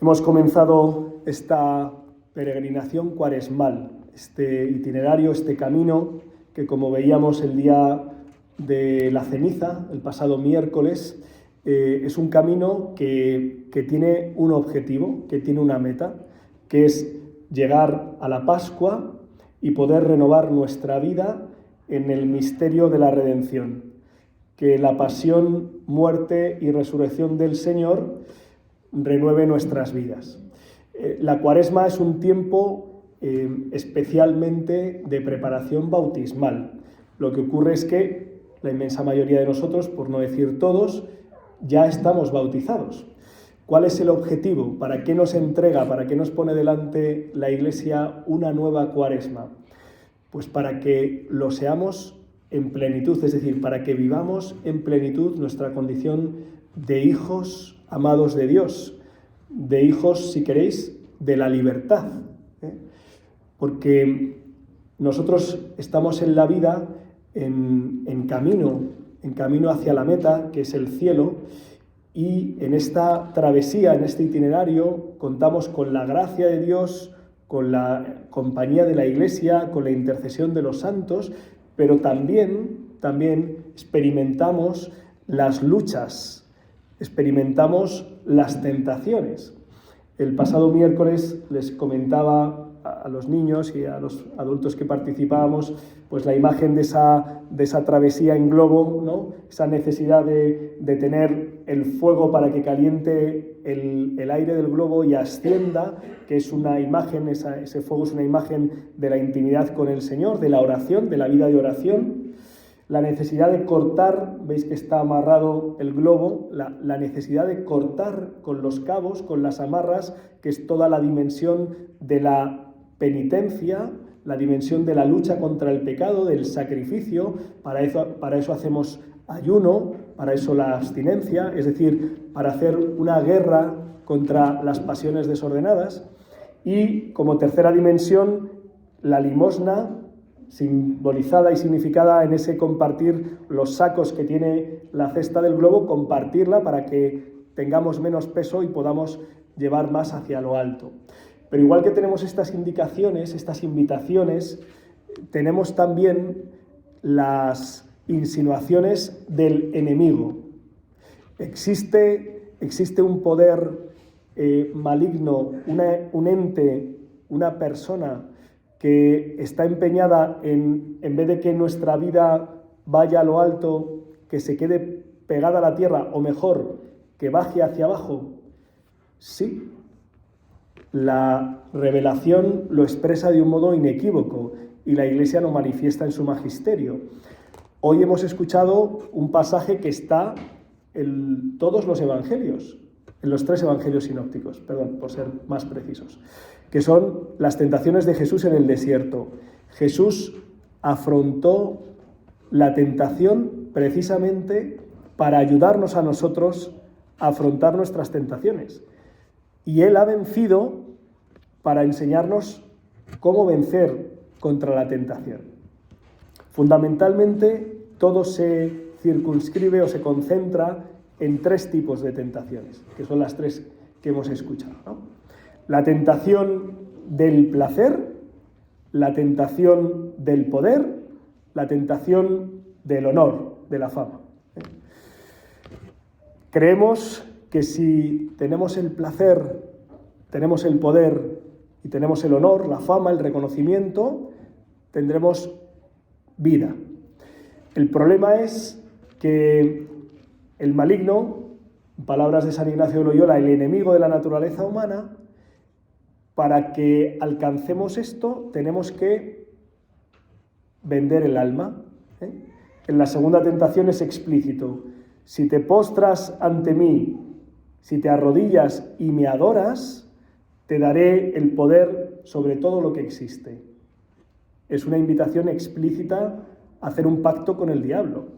Hemos comenzado esta peregrinación cuaresmal, este itinerario, este camino que, como veíamos el día de la ceniza, el pasado miércoles, es un camino que tiene un objetivo, que tiene una meta, que es llegar a la Pascua y poder renovar nuestra vida en el misterio de la redención. Que la pasión, muerte y resurrección del Señor renueve nuestras vidas. La Cuaresma es un tiempo especialmente de preparación bautismal. Lo que ocurre es que la inmensa mayoría de nosotros, por no decir todos, ya estamos bautizados. ¿Cuál es el objetivo? ¿Para qué nos entrega? ¿Para qué nos pone delante la Iglesia una nueva Cuaresma? Pues para que lo seamos en plenitud, es decir, para que vivamos en plenitud nuestra condición de hijos amados de Dios, de hijos, si queréis, de la libertad. Porque nosotros estamos en la vida en camino hacia la meta, que es el cielo, y en esta travesía, en este itinerario, contamos con la gracia de Dios, con la compañía de la Iglesia, con la intercesión de los santos, pero también experimentamos las luchas, experimentamos las tentaciones. El pasado miércoles les comentaba a los niños y a los adultos que participábamos, pues la imagen de esa travesía en globo, ¿no? Esa necesidad de tener el fuego para que caliente el aire del globo y ascienda, que es una imagen, ese fuego es una imagen de la intimidad con el Señor, de la oración, de la vida de oración. La necesidad de cortar, veis que está amarrado el globo, la necesidad de cortar con los cabos, con las amarras, que es toda la dimensión de la penitencia, la dimensión de la lucha contra el pecado, del sacrificio. Para eso hacemos ayuno, para eso la abstinencia, es decir, para hacer una guerra contra las pasiones desordenadas. Y como tercera dimensión, la limosna, simbolizada y significada en ese compartir los sacos que tiene la cesta del globo, compartirla para que tengamos menos peso y podamos llevar más hacia lo alto. Pero igual que tenemos estas indicaciones, estas invitaciones, tenemos también las insinuaciones del enemigo. Existe un poder maligno, un ente, una persona que está empeñada en vez de que nuestra vida vaya a lo alto, que se quede pegada a la tierra, o mejor, que baje hacia abajo. Sí, la revelación lo expresa de un modo inequívoco y la Iglesia lo manifiesta en su magisterio. Hoy hemos escuchado un pasaje que está en todos los evangelios, en los 3 evangelios sinópticos, perdón, por ser más precisos, que son las tentaciones de Jesús en el desierto. Jesús afrontó la tentación precisamente para ayudarnos a nosotros a afrontar nuestras tentaciones. Y Él ha vencido para enseñarnos cómo vencer contra la tentación. Fundamentalmente, todo se circunscribe o se concentra en 3 tipos de tentaciones, que son las 3 que hemos escuchado, ¿no? La tentación del placer, la tentación del poder, la tentación del honor, de la fama. Creemos que si tenemos el placer, tenemos el poder y tenemos el honor, la fama, el reconocimiento, tendremos vida. El problema es que el maligno, en palabras de San Ignacio de Loyola, el enemigo de la naturaleza humana, para que alcancemos esto tenemos que vender el alma. En la segunda tentación es explícito: si te postras ante mí, si te arrodillas y me adoras, te daré el poder sobre todo lo que existe. Es una invitación explícita a hacer un pacto con el diablo.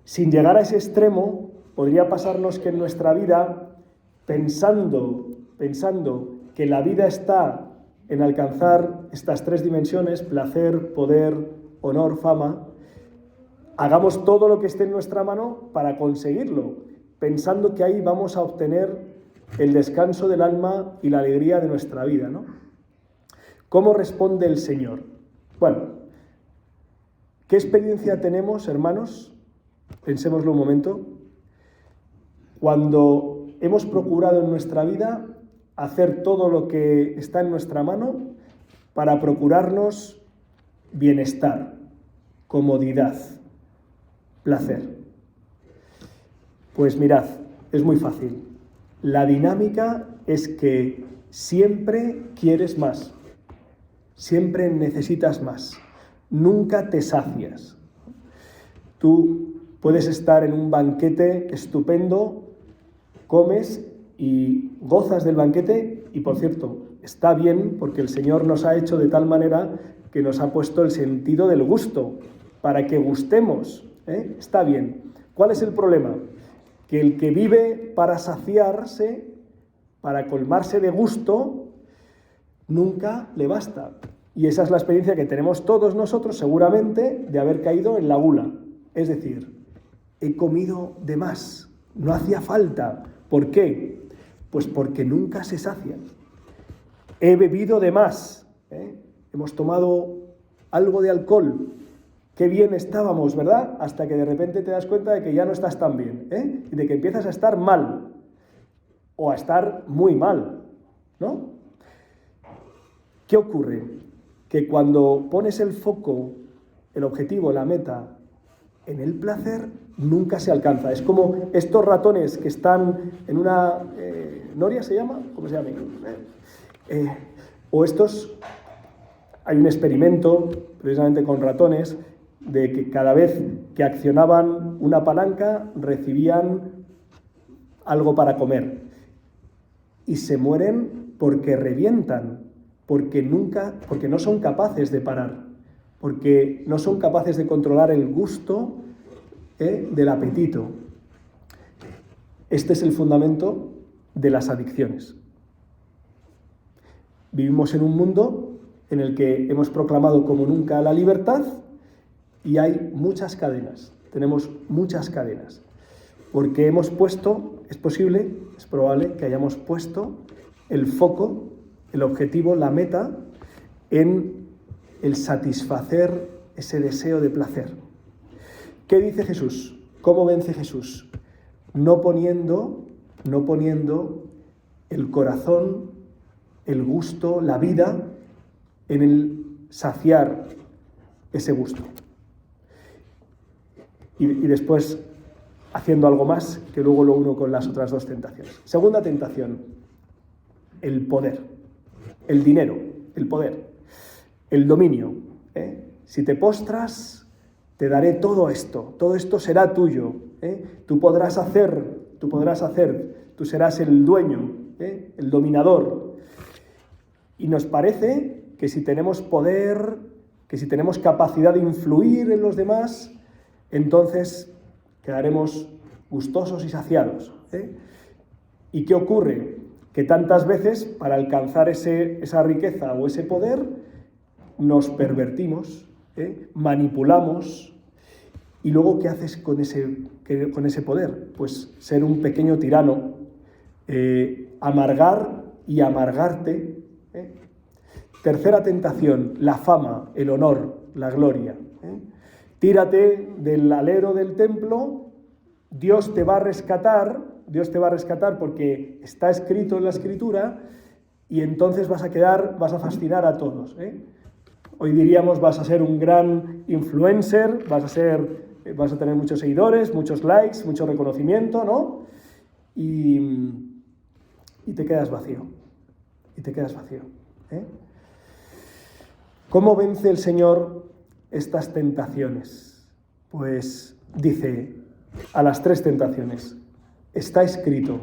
Sin llegar a ese extremo, podría pasarnos que en nuestra vida, pensando que la vida está en alcanzar estas 3 dimensiones, placer, poder, honor, fama, hagamos todo lo que esté en nuestra mano para conseguirlo. pensando que ahí vamos a obtener el descanso del alma y la alegría de nuestra vida, ¿no? ¿Cómo responde el Señor? Bueno, ¿qué experiencia tenemos, hermanos? Pensémoslo un momento. Cuando hemos procurado en nuestra vida hacer todo lo que está en nuestra mano para procurarnos bienestar, comodidad, placer. Pues mirad, es muy fácil. La dinámica es que siempre quieres más, siempre necesitas más, nunca te sacias. Tú puedes estar en un banquete estupendo, comes y gozas del banquete y, por cierto, está bien porque el Señor nos ha hecho de tal manera que nos ha puesto el sentido del gusto para que gustemos, ¿eh? Está bien. ¿Cuál es el problema? Que el que vive para saciarse, para colmarse de gusto, nunca le basta. Y esa es la experiencia que tenemos todos nosotros, seguramente, de haber caído en la gula. Es decir, he comido de más, no hacía falta. ¿Por qué? Pues porque nunca se sacian. He bebido de más, hemos tomado algo de alcohol. Qué bien estábamos, ¿verdad? Hasta que de repente te das cuenta de que ya no estás tan bien, y de que empiezas a estar mal, o a estar muy mal, ¿no? ¿Qué ocurre? Que cuando pones el foco, el objetivo, la meta, en el placer, nunca se alcanza. Es como estos ratones que están en una... ¿Noria se llama? ¿Cómo se llama? O estos... Hay un experimento, precisamente con ratones, de que cada vez que accionaban una palanca recibían algo para comer. Y se mueren porque revientan, porque no son capaces de parar, porque no son capaces de controlar el gusto del apetito. Este es el fundamento de las adicciones. Vivimos en un mundo en el que hemos proclamado como nunca la libertad y hay muchas cadenas, tenemos muchas cadenas, porque hemos puesto, es probable que hayamos puesto el foco, el objetivo, la meta en el satisfacer ese deseo de placer. ¿Qué dice Jesús? ¿Cómo vence Jesús? No poniendo el corazón, el gusto, la vida en el saciar ese gusto. Y después haciendo algo más, que luego lo uno con las otras dos tentaciones. Segunda tentación, el poder, el dinero, el poder, el dominio. Si te postras, te daré todo esto será tuyo. Tú podrás hacer, tú serás el dueño, el dominador. Y nos parece que si tenemos poder, que si tenemos capacidad de influir en los demás, entonces quedaremos gustosos y saciados. ¿Y qué ocurre? Que tantas veces, para alcanzar esa riqueza o ese poder, nos pervertimos, manipulamos, y luego ¿qué haces con ese poder? Pues ser un pequeño tirano, amargar y amargarte. Tercera tentación, la fama, el honor, la gloria. Tírate del alero del templo, Dios te va a rescatar porque está escrito en la Escritura, y entonces vas a fascinar a todos. Hoy diríamos, vas a ser un gran influencer, vas a tener muchos seguidores, muchos likes, mucho reconocimiento, ¿no? Y te quedas vacío. ¿Cómo vence el Señor estas tentaciones? Pues dice a las tres tentaciones, está escrito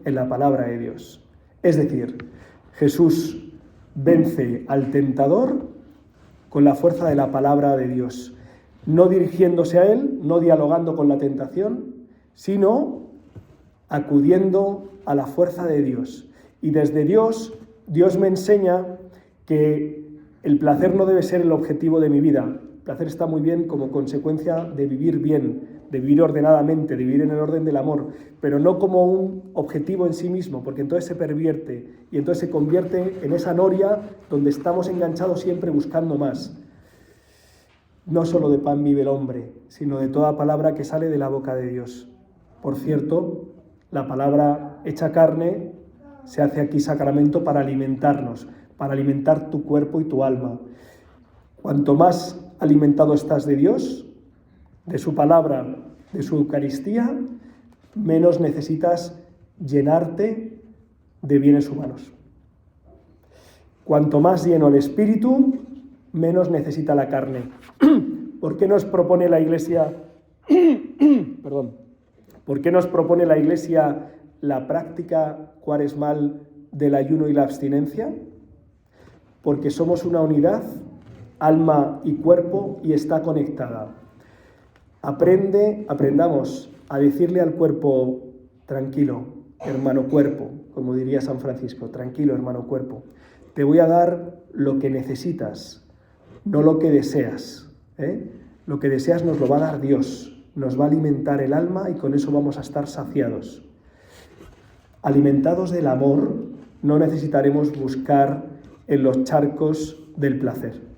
en la palabra de Dios. Es decir, Jesús vence al tentador con la fuerza de la palabra de Dios, no dirigiéndose a él, no dialogando con la tentación, sino acudiendo a la fuerza de Dios. Y desde Dios me enseña que el placer no debe ser el objetivo de mi vida. El placer está muy bien como consecuencia de vivir bien, de vivir ordenadamente, de vivir en el orden del amor, pero no como un objetivo en sí mismo, porque entonces se pervierte y entonces se convierte en esa noria donde estamos enganchados siempre buscando más. No solo de pan vive el hombre, sino de toda palabra que sale de la boca de Dios. Por cierto, la palabra hecha carne se hace aquí sacramento para alimentarnos, para alimentar tu cuerpo y tu alma. Cuanto más alimentado estás de Dios, de su palabra, de su Eucaristía, menos necesitas llenarte de bienes humanos. Cuanto más lleno el espíritu, menos necesita la carne. ¿Por qué nos propone la Iglesia, ¿por qué nos propone la Iglesia la práctica cuaresmal del ayuno y la abstinencia? Porque somos una unidad, alma y cuerpo, y está conectada. Aprendamos a decirle al cuerpo, tranquilo, hermano cuerpo, como diría San Francisco, tranquilo, hermano cuerpo. Te voy a dar lo que necesitas, no lo que deseas. Lo que deseas nos lo va a dar Dios, nos va a alimentar el alma y con eso vamos a estar saciados. Alimentados del amor, no necesitaremos buscar en los charcos del placer.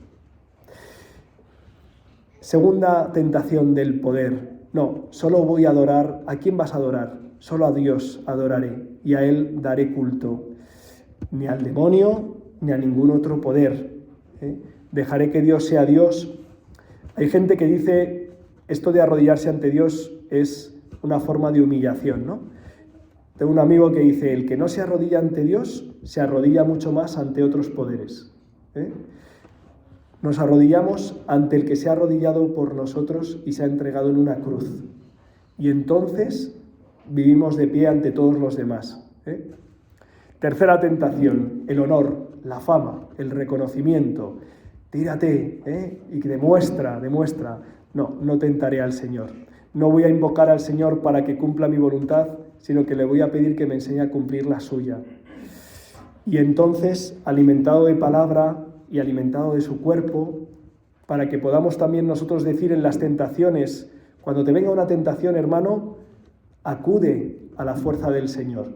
Segunda tentación del poder. No, solo voy a adorar. ¿A quién vas a adorar? Solo a Dios adoraré y a Él daré culto. Ni al demonio, ni a ningún otro poder. Dejaré que Dios sea Dios. Hay gente que dice, esto de arrodillarse ante Dios es una forma de humillación, ¿no? Tengo un amigo que dice, el que no se arrodilla ante Dios, se arrodilla mucho más ante otros poderes. Nos arrodillamos ante el que se ha arrodillado por nosotros y se ha entregado en una cruz. Y entonces vivimos de pie ante todos los demás. Tercera tentación, el honor, la fama, el reconocimiento. Tírate, y que demuestra. No tentaré al Señor. No voy a invocar al Señor para que cumpla mi voluntad, sino que le voy a pedir que me enseñe a cumplir la suya. Y entonces, alimentado de palabra y alimentado de su cuerpo, para que podamos también nosotros decir en las tentaciones, cuando te venga una tentación, hermano, acude a la fuerza del Señor.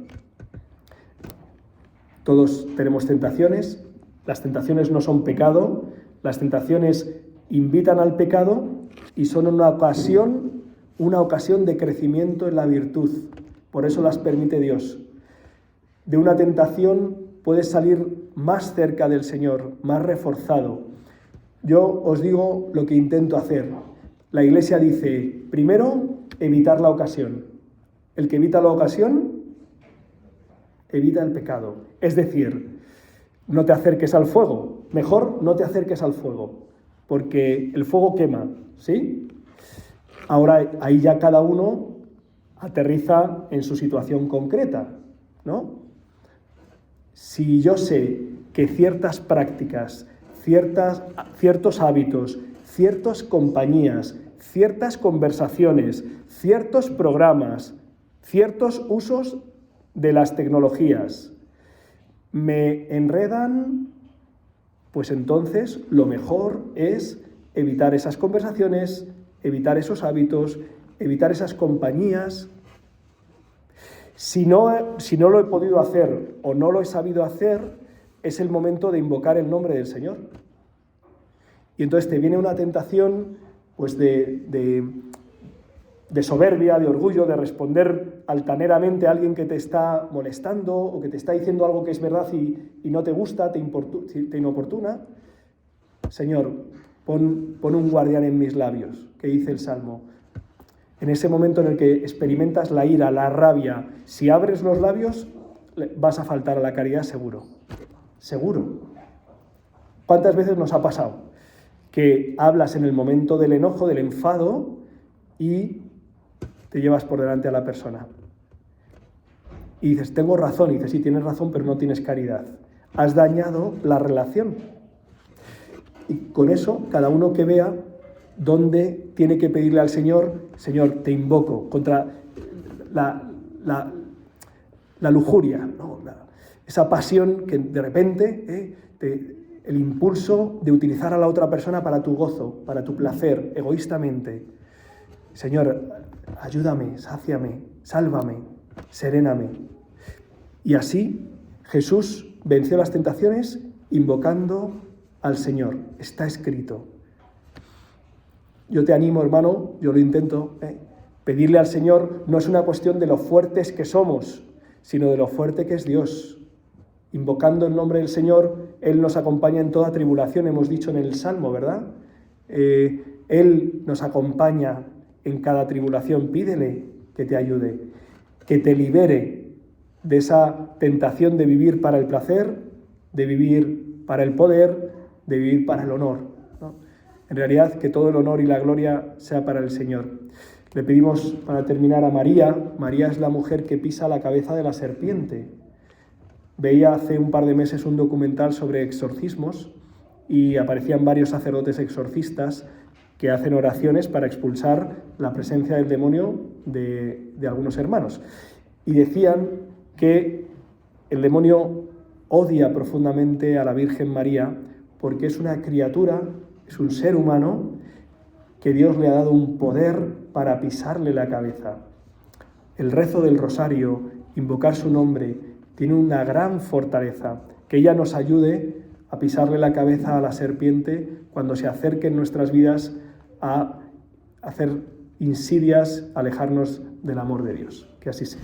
Todos tenemos tentaciones, las tentaciones no son pecado, las tentaciones invitan al pecado y son una ocasión de crecimiento en la virtud. Por eso las permite Dios. De una tentación puedes salir más cerca del Señor, más reforzado. Yo os digo lo que intento hacer. La Iglesia dice, primero, evitar la ocasión. El que evita la ocasión, evita el pecado. Es decir, no te acerques al fuego. Mejor no te acerques al fuego, porque el fuego quema, ¿sí? Ahora ahí ya cada uno aterriza en su situación concreta, ¿no? Si yo sé que ciertas prácticas, ciertos hábitos, ciertas compañías, ciertas conversaciones, ciertos programas, ciertos usos de las tecnologías me enredan, pues entonces lo mejor es evitar esas conversaciones, evitar esos hábitos, evitar esas compañías. Si no lo he podido hacer o no lo he sabido hacer, es el momento de invocar el nombre del Señor. Y entonces te viene una tentación pues de soberbia, de orgullo, de responder altaneramente a alguien que te está molestando o que te está diciendo algo que es verdad y no te gusta, te inoportuna. Señor, pon un guardián en mis labios, que dice el Salmo. En ese momento en el que experimentas la ira, la rabia, si abres los labios, vas a faltar a la caridad seguro. Seguro. ¿Cuántas veces nos ha pasado que hablas en el momento del enojo, del enfado, y te llevas por delante a la persona? Y dices, tengo razón. Y dices, sí, tienes razón, pero no tienes caridad. Has dañado la relación. Y con eso, cada uno que vea dónde tiene que pedirle al Señor, Señor, te invoco contra la lujuria, ¿no? Esa pasión que de repente, el impulso de utilizar a la otra persona para tu gozo, para tu placer, egoístamente. Señor, ayúdame, sáciame, sálvame, seréname. Y así Jesús venció las tentaciones invocando al Señor. Está escrito. Yo te animo, hermano, yo lo intento, pedirle al Señor no es una cuestión de lo fuertes que somos, sino de lo fuerte que es Dios. Invocando el nombre del Señor, Él nos acompaña en toda tribulación, hemos dicho en el Salmo, ¿verdad? Él nos acompaña en cada tribulación. Pídele que te ayude, que te libere de esa tentación de vivir para el placer, de vivir para el poder, de vivir para el honor, ¿no? En realidad, que todo el honor y la gloria sea para el Señor. Le pedimos, para terminar, a María. María es la mujer que pisa la cabeza de la serpiente. Veía hace un par de meses un documental sobre exorcismos y aparecían varios sacerdotes exorcistas que hacen oraciones para expulsar la presencia del demonio de algunos hermanos. Y decían que el demonio odia profundamente a la Virgen María porque es una criatura, es un ser humano que Dios le ha dado un poder para pisarle la cabeza. El rezo del rosario, invocar su nombre, tiene una gran fortaleza. Que ella nos ayude a pisarle la cabeza a la serpiente cuando se acerque en nuestras vidas a hacer insidias, alejarnos del amor de Dios. Que así sea.